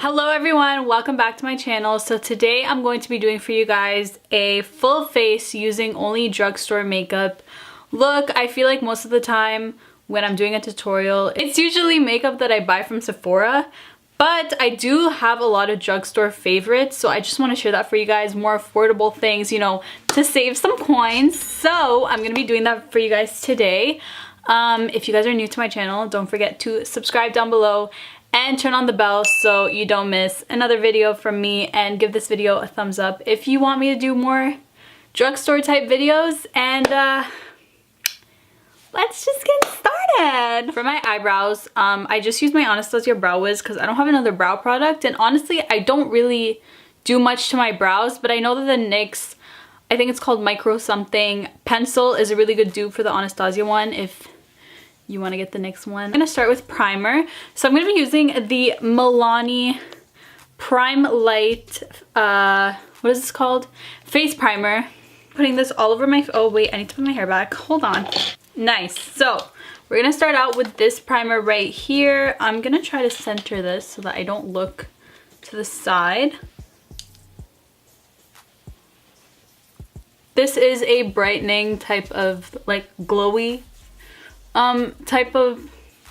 Hello everyone, welcome back to my channel. So today I'm going to be doing for you guys a full face using only drugstore makeup look. I feel like most of the time when I'm doing a tutorial, it's usually makeup that I buy from Sephora, but I do have a lot of drugstore favorites, so I just want to share that for you guys, more affordable things, you know, to save some coins. So I'm gonna be doing that for you guys today. If you guys are new to my channel, don't forget to subscribe down below and turn on the bell so you don't miss another video from me, and give this video a thumbs up if you want me to do more drugstore type videos. And let's just get started. For my eyebrows, I just use my Anastasia Brow Wiz because I don't have another brow product, and honestly I don't really do much to my brows, but I know that the NYX, I think it's called Micro something pencil, is a really good dupe for the Anastasia one if you want to get the NYX one. I'm going to start with primer. So I'm going to be using the MILANI Prime Light, what is this called? Face primer. Putting this all over my, oh wait, I need to put my hair back. Hold on. Nice. So we're going to start out with this primer right here. I'm going to try to center this so that I don't look to the side. This is a brightening type of like glowy type of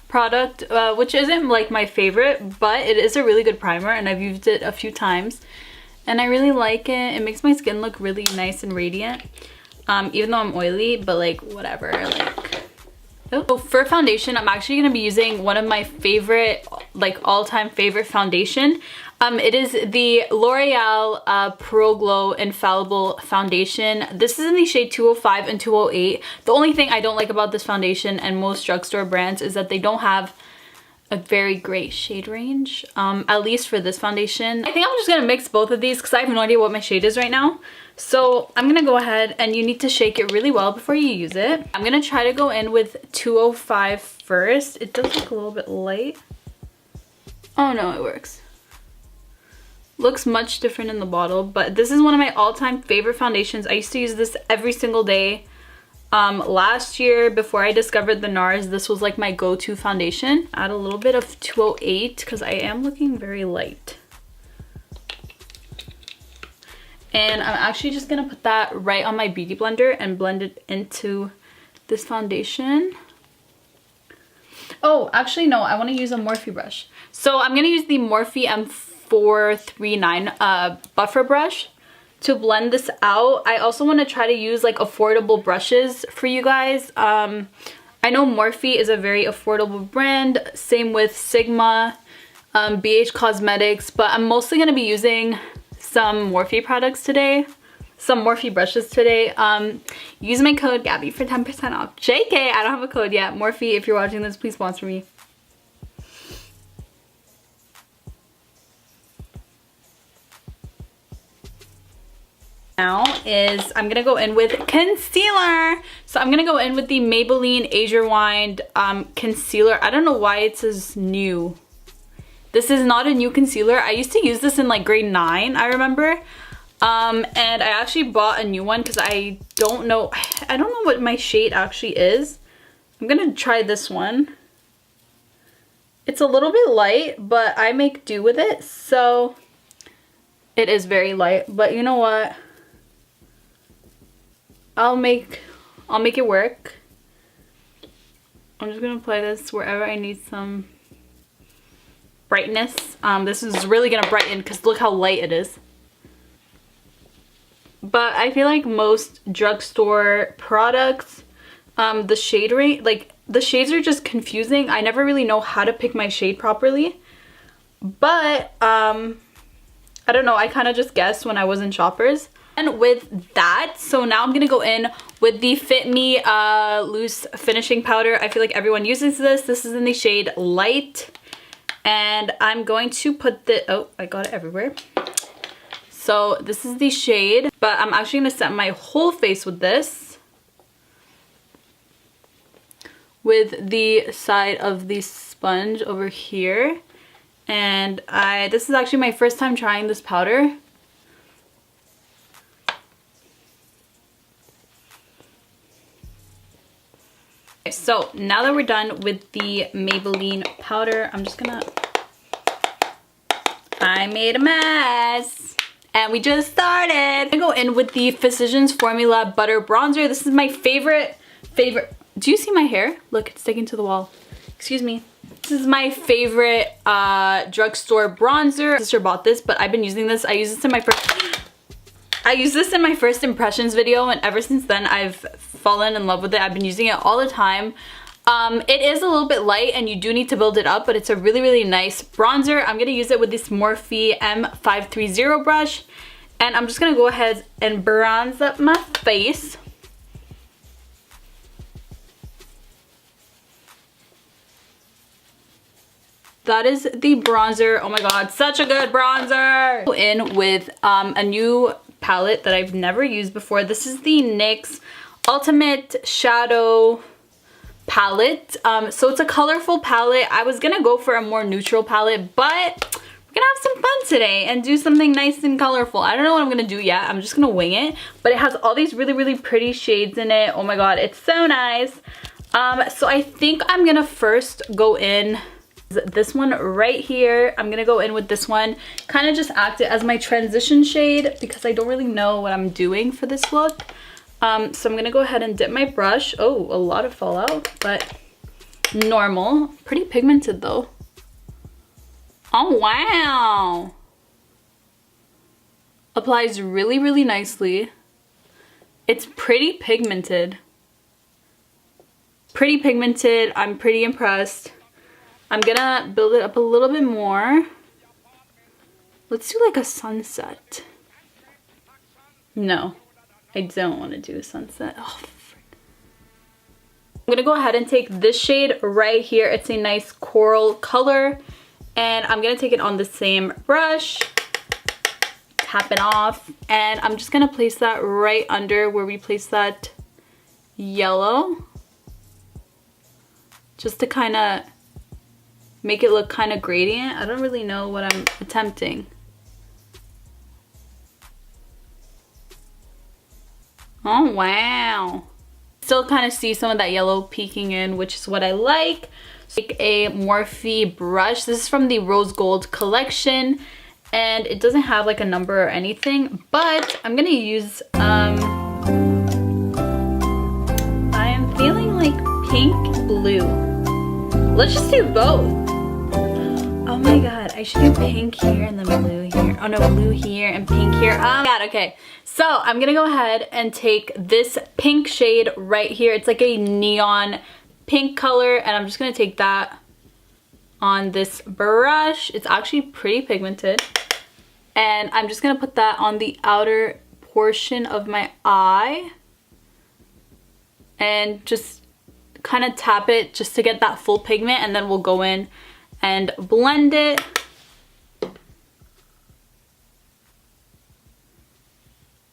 product, which isn't like my favorite, but it is a really good primer and I've used it a few times and I really like it. It makes my skin look really nice and radiant, even though I'm oily, but like whatever. Like, so for foundation, I'm actually going to be using one of my favorite, like all-time favorite foundation. It is the L'Oreal Pro Glow Infallible foundation. This is in the shade 205 and 208. The only thing I don't like about this foundation and most drugstore brands is that they don't have a very great shade range, at least for this foundation. I think I'm just gonna mix both of these because I have no idea what my shade is right now. So I'm gonna go ahead, and you need to shake it really well before you use it. I'm gonna try to go in with 205 first. It does look a little bit light. Oh no, it works. Looks much different in the bottle, but this is one of my all-time favorite foundations. I used to use this every single day. Last year, before I discovered the NARS, this was like my go-to foundation. Add a little bit of 208 because I am looking very light. And I'm actually just gonna put that right on my beauty blender and blend it into this foundation. Oh, actually no, I want to use a Morphe brush. So I'm gonna use the Morphe M439 buffer brush to blend this out. I also want to try to use like affordable brushes for you guys. I know Morphe is a very affordable brand, same with Sigma, BH Cosmetics, but I'm mostly going to be using some Morphe products today, some Morphe brushes today. Use my code Gabby for 10% off. JK, I don't have a code yet. Morphe, if you're watching this, please sponsor me. Now is I'm gonna go in with concealer. So I'm gonna go in with the Maybelline Azure Wine concealer. I don't know why it says new. This is not a new concealer. I used to use this in like grade 9, I remember. And I actually bought a new one because I don't know what my shade actually is. I'm gonna try this one. It's a little bit light, but I make do with it, so it is very light. But you know what? I'll make it work. I'm just gonna apply this wherever I need some brightness. This is really gonna brighten because look how light it is. But I feel like most drugstore products, the shade range, like the shades are just confusing. I never really know how to pick my shade properly. But I don't know, I kind of just guessed when I was in Shoppers. And with that, so now I'm gonna go in with the Fit Me loose finishing powder. I feel like everyone uses this. This is in the shade Light, and I'm going to put the, oh, I got it everywhere. So this is the shade, but I'm actually gonna set my whole face with this, with the side of the sponge over here. And this is actually my first time trying this powder. So now that we're done with the Maybelline powder, I'm just gonna I made a mess. And we just started. I'm gonna go in with the Physicians Formula Butter Bronzer. This is my favorite. Do you see my hair? Look, it's sticking to the wall. Excuse me. This is my favorite drugstore bronzer. My sister bought this, but I've been using this. I used this in my first impressions video, and ever since then I've fallen in love with it. I've been using it all the time. It is a little bit light and you do need to build it up, but it's a really, really nice bronzer. I'm gonna use it with this Morphe M530 brush, and I'm just gonna go ahead and bronze up my face. That is the bronzer. Oh my god, such a good bronzer! Go in with a new palette that I've never used before. This is the NYX Ultimate Shadow palette. So it's a colorful palette. I was gonna go for a more neutral palette, but we're gonna have some fun today and do something nice and colorful. I don't know what I'm gonna do yet. I'm just gonna wing it, but it has all these really, really pretty shades in it. Oh my god, it's so nice. So I think I'm gonna first go in this one right here. I'm gonna go in with this one, kind of just act it as my transition shade because I don't really know what I'm doing for this look. So I'm gonna go ahead and dip my brush. Oh, a lot of fallout, but normal. Pretty pigmented though. Oh wow! Applies really, really nicely. It's pretty pigmented. Pretty pigmented. I'm pretty impressed. I'm gonna build it up a little bit more. Let's do like a sunset. No, I don't want to do a sunset. Oh, frick. I'm gonna go ahead and take this shade right here. It's a nice coral color, and I'm gonna take it on the same brush, tap it off, and I'm just gonna place that right under where we placed that yellow, just to kind of make it look kind of gradient. I don't really know what I'm attempting. Oh wow. Still kind of see some of that yellow peeking in, which is what I like. So take a Morphe brush. This is from the Rose Gold collection, and it doesn't have like a number or anything, but I'm gonna use I am feeling like pink blue. Let's just do both. Oh my god, I should do pink here and then blue here. Oh no, blue here and pink here. Oh my god, okay. So I'm gonna go ahead and take this pink shade right here. It's like a neon pink color, and I'm just gonna take that on this brush. It's actually pretty pigmented. And I'm just gonna put that on the outer portion of my eye. And just kind of tap it just to get that full pigment, and then we'll go in and blend it.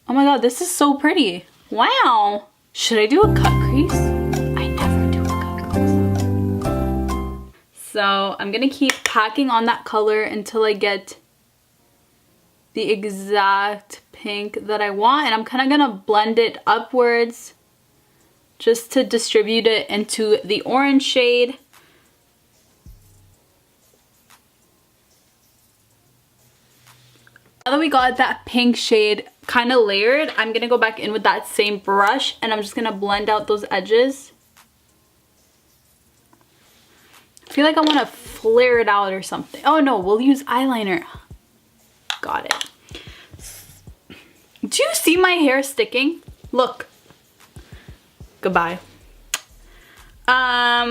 Oh my god, this is so pretty. Wow. Should I do a cut crease? I never do a cut crease. So I'm gonna keep packing on that color until I get the exact pink that I want, and I'm kind of gonna blend it upwards just to distribute it into the orange shade. Now that we got that pink shade kind of layered, I'm gonna go back in with that same brush, and I'm just gonna blend out those edges. I feel like I want to flare it out or something. Oh no, we'll use eyeliner. Got it. Do you see my hair sticking? Look. Goodbye. I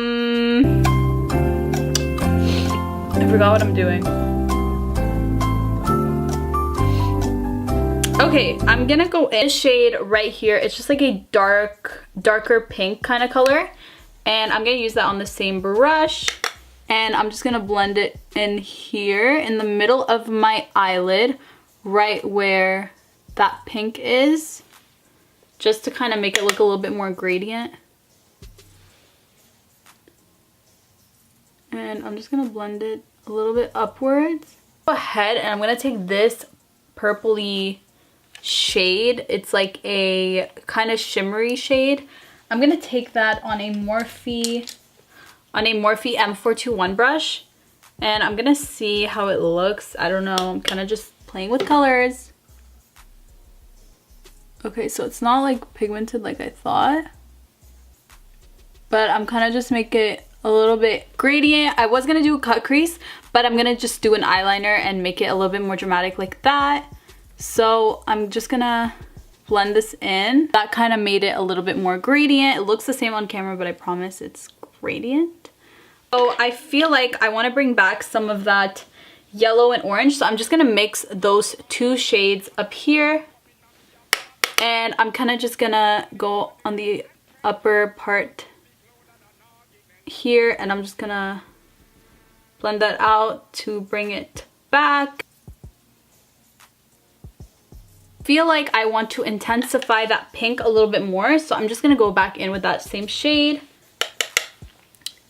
forgot what I'm doing. Okay, I'm gonna go in this shade right here. It's just like a darker pink kind of color, and I'm gonna use that on the same brush, and I'm just gonna blend it in here in the middle of my eyelid, right where that pink is, just to kind of make it look a little bit more gradient. And I'm just gonna blend it a little bit upwards. Go ahead, and I'm gonna take this purpley shade. It's like a kind of shimmery shade. I'm gonna take that on a Morphe M421 brush, And I'm gonna see how it looks. I don't know, I'm kind of just playing with colors. Okay, so it's not like pigmented like I thought, but I'm kind of just make it a little bit gradient. I was gonna do a cut crease, but I'm gonna just do an eyeliner and make it a little bit more dramatic like that. So I'm just gonna blend this in. That kind of made it a little bit more gradient. It looks the same on camera, but I promise it's gradient. So I feel like I want to bring back some of that yellow and orange. So I'm just gonna mix those two shades up here. And I'm kind of just gonna go on the upper part here, and I'm just gonna blend that out to bring it back. Feel like I want to intensify that pink a little bit more, so I'm just gonna go back in with that same shade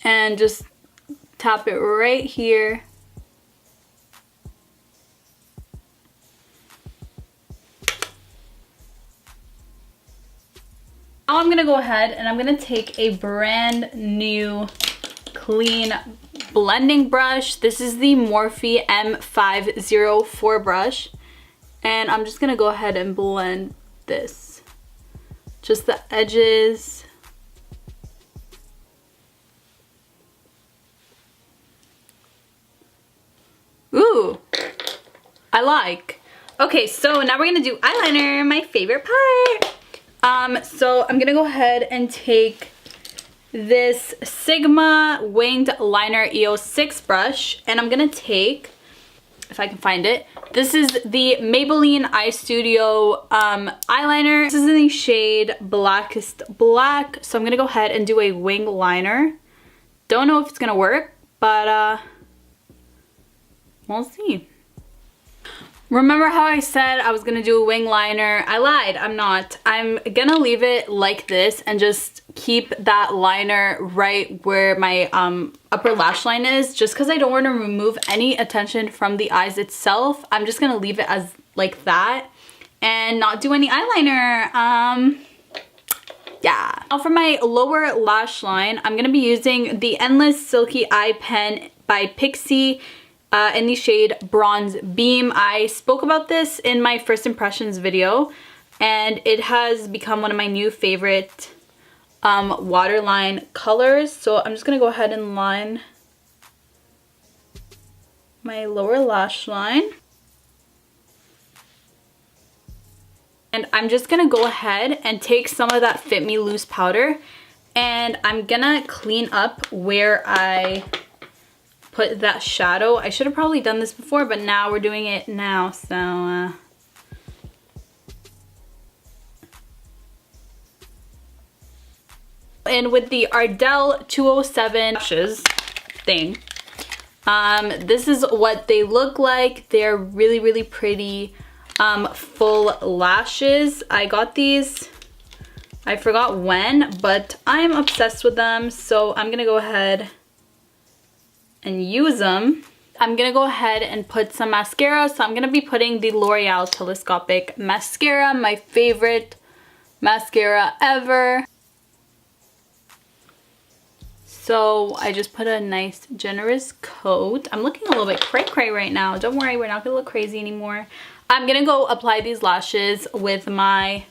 and just tap it right here. Now I'm gonna go ahead and I'm gonna take a brand new clean blending brush. This is the Morphe M504 brush, and I'm just gonna go ahead and blend this, just the edges. Ooh, I like. Okay, so now we're gonna do eyeliner, my favorite part. So I'm gonna go ahead and take this Sigma Winged Liner EO6 brush, and I'm gonna take, if I can find it, this is the Maybelline EYESTUDIO eyeliner. This is in the shade Blackest Black, so I'm gonna go ahead and do a wing liner. Don't know if it's gonna work, but we'll see. Remember how I said I was gonna do a wing liner? I lied, I'm not. I'm gonna leave it like this and just keep that liner right where my upper lash line is, just because I don't want to remove any attention from the eyes itself. I'm just gonna leave it as like that and not do any eyeliner. Yeah. Now for my lower lash line, I'm gonna be using the Endless Silky Eye Pen by PIXI in the shade Bronze Beam. I spoke about this in my first impressions video, and it has become one of my new favorite waterline colors. So I'm just gonna go ahead and line my lower lash line. And I'm just gonna go ahead and take some of that Fit Me Loose powder, and I'm gonna clean up where I put that shadow. I should have probably done this before, but now we're doing it now, so and with the Ardell 207 lashes thing, this is what they look like. They're really, really pretty full lashes. I got these, I forgot when, but I'm obsessed with them, so I'm gonna go ahead and use them. I'm gonna go ahead and put some mascara. So I'm gonna be putting the L'Oreal Telescopic Mascara, my favorite mascara ever. So I just put a nice generous coat. I'm looking a little bit cray-cray right now. Don't worry, we're not gonna look crazy anymore. I'm gonna go apply these lashes with my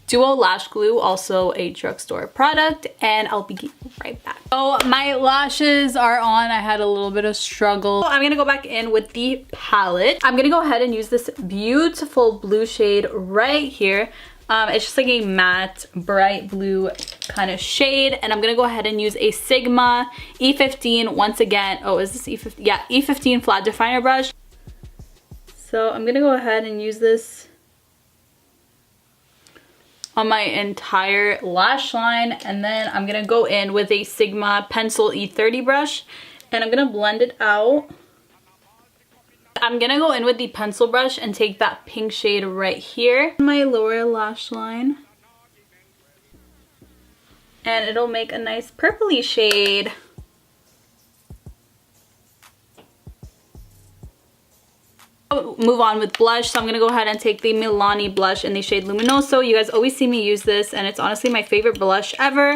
Duo Lash Glue, also a Drugstore product, and I'll be right back. So my lashes are on. I had a little bit of struggle. So I'm gonna go back in with the palette. I'm gonna go ahead and use this beautiful blue shade right here. It's just like a matte, bright blue kind of shade, and I'm gonna go ahead and use a Sigma E15 once again. Oh, is this E15? Yeah, E15 flat definer brush. So I'm gonna go ahead and use this on my entire lash line, and then I'm gonna go in with a Sigma Pencil E30 brush, and I'm gonna blend it out. I'm gonna go in with the pencil brush and take that pink shade right here, my lower lash line, and it'll make a nice purpley shade. Move on with blush, so I'm gonna go ahead and take the Milani blush in the shade Luminoso. You guys always see me use this, and it's honestly my favorite blush ever,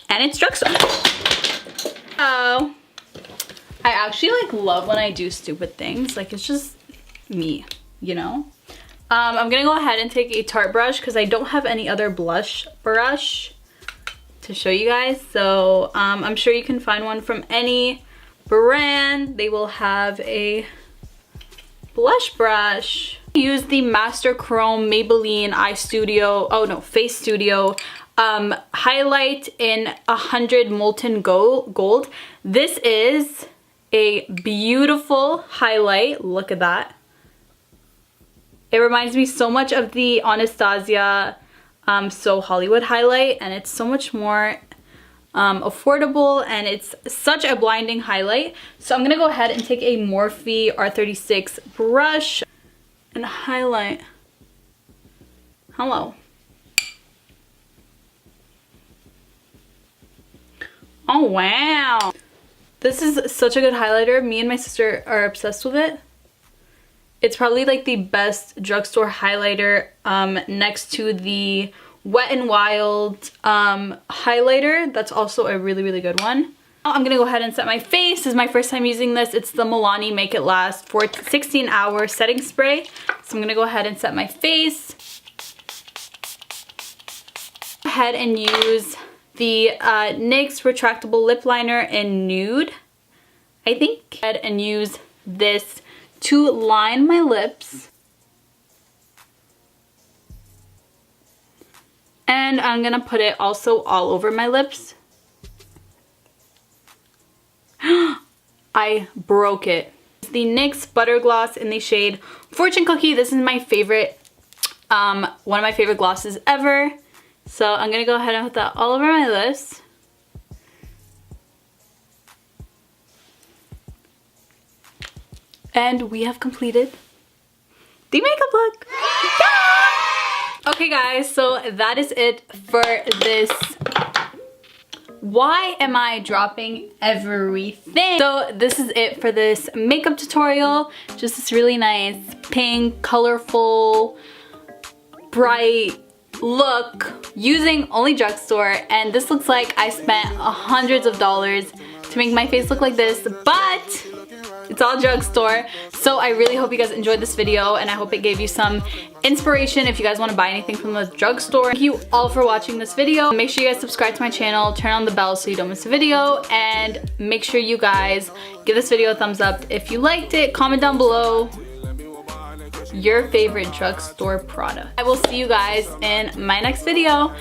and it's Drugstore. Oh, I actually like love when I do stupid things. Like it's just me, you know? I'm gonna go ahead and take a Tarte brush because I don't have any other blush brush to show you guys. So I'm sure you can find one from any brand. They will have a blush brush. Use the Master Chrome Maybelline Face Studio highlight in 100 molten gold. This is a beautiful highlight. Look at that. It reminds me so much of the Anastasia So Hollywood highlight, and it's so much more affordable, and it's such a blinding highlight. So I'm gonna go ahead and take a Morphe R36 brush and highlight. Hello. Oh wow. This is such a good highlighter. Me and my sister are obsessed with it. It's probably like the best drugstore highlighter next to the Wet n Wild highlighter. That's also a really, really good one. I'm gonna go ahead and set my face. This is my first time using this. It's the MILANI Make It Last for 16-hour setting spray. So I'm gonna go ahead and set my face. Go ahead and use the NYX retractable lip liner in nude, I think. Go ahead and use this to line my lips. And I'm gonna put it also all over my lips. I broke it. The NYX Butter Gloss in the shade Fortune Cookie. This is my favorite, one of my favorite glosses ever. So I'm gonna go ahead and put that all over my lips. And we have completed the makeup look. Yeah! Okay guys, so that is it for this why am I dropping everything? So this is it for this makeup tutorial. Just this really nice pink, colorful, bright look using only drugstore, and this looks like I spent hundreds of dollars to make my face look like this, but it's all drugstore. So I really hope you guys enjoyed this video, and I hope it gave you some inspiration if you guys want to buy anything from the drugstore. Thank you all for watching this video. Make sure you guys subscribe to my channel, turn on the bell so you don't miss a video, and make sure you guys give this video a thumbs up if you liked it. Comment down below your favorite drugstore product. I will see you guys in my next video.